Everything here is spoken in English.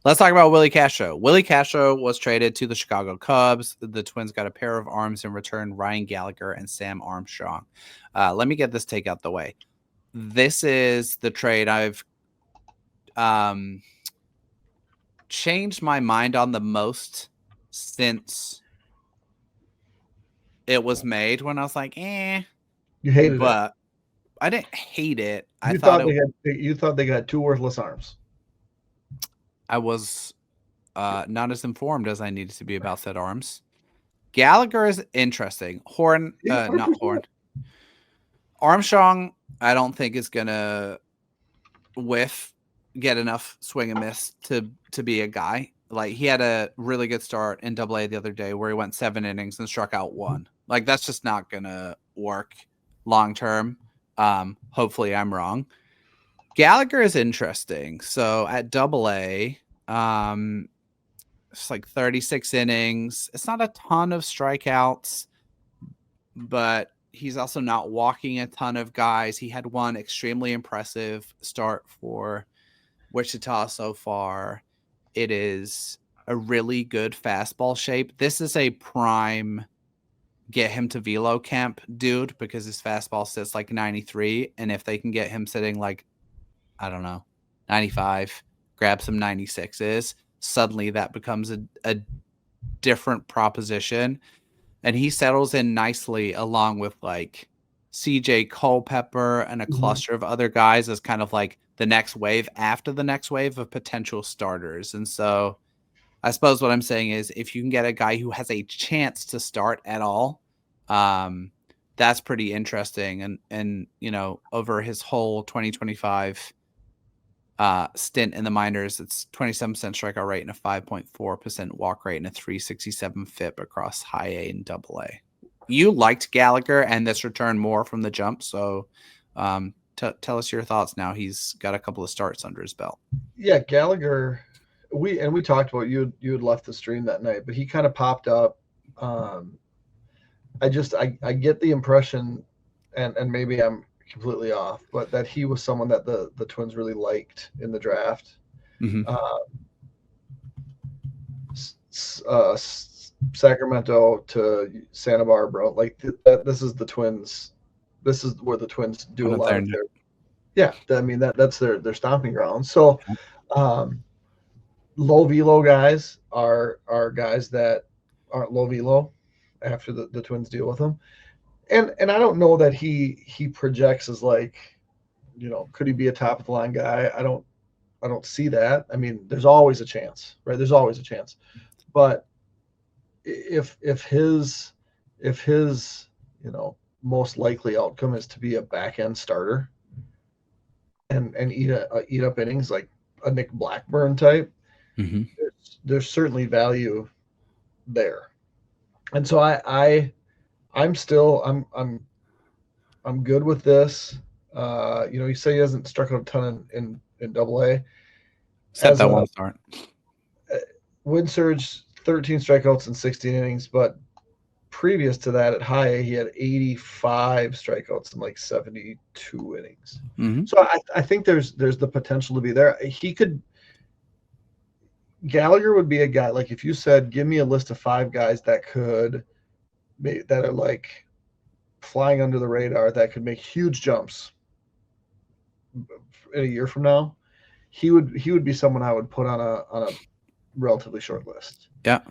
Let's talk about Willi Castro. Willi Castro was traded to the Chicago Cubs. The Twins got a pair of arms in return, Ryan Gallagher and Sam Armstrong. Let me get this take out the way. This is the trade I've changed my mind on the most since it was made, when I was like, You hated it. but I didn't hate it. You thought they got two worthless arms. I was not as informed as I needed to be about said arms. Gallagher is interesting. Not Horn. Armstrong, I don't think is gonna get enough swing and miss to be a guy. Like, he had a really good start in Double A the other day where he went 7 innings and struck out 1. Like, that's just not gonna work long term. Hopefully I'm wrong. Gallagher is interesting. So at Double A, it's like 36 innings. It's not a ton of strikeouts, but he's also not walking a ton of guys. He had one extremely impressive start for Wichita so far. It is a really good fastball shape. This is a prime get him to velo camp dude, because his fastball sits like 93. And if they can get him sitting like, I don't know, 95, grab some 96s, suddenly that becomes a different proposition. And he settles in nicely along with like CJ Culpepper and a cluster of other guys as kind of like the next wave after the next wave of potential starters. And so I suppose what I'm saying is, if you can get a guy who has a chance to start at all, that's pretty interesting. And you know, over his whole 2025 stint in the minors, it's 27% strikeout rate and a 5.4% walk rate and a 367 FIP across high A and Double A. You liked Gallagher and this return more from the jump, so tell us your thoughts now. He's got a couple of starts under his belt. Yeah, Gallagher. We talked about you had left the stream that night, but he kind of popped up. I get the impression, and maybe I'm completely off, but that he was someone that the Twins really liked in the draft. Sacramento to Santa Barbara, like this is the Twins. This is where the Twins do a lot of their. Yeah, I mean that's their stomping ground. So, low velo guys are guys that aren't low velo after the Twins deal with them. And I don't know that he projects as like, you know, could he be a top of the line guy? I don't see that. I mean, there's always a chance, right? There's always a chance. But if his you know, most likely outcome is to be a back end starter and eat up innings like a Nick Blackburn type, there's certainly value there. And so I'm good with this. You know, you say he hasn't struck out a ton in Double A. Except that one start. Win surge, 13 strikeouts in 16 innings, but previous to that at high A, he had 85 strikeouts in like 72 innings. So I think there's the potential to be there. Gallagher would be a guy, like if you said, give me a list of 5 guys that are like flying under the radar that could make huge jumps in a year from now, he would be someone I would put on a relatively short list. Yeah.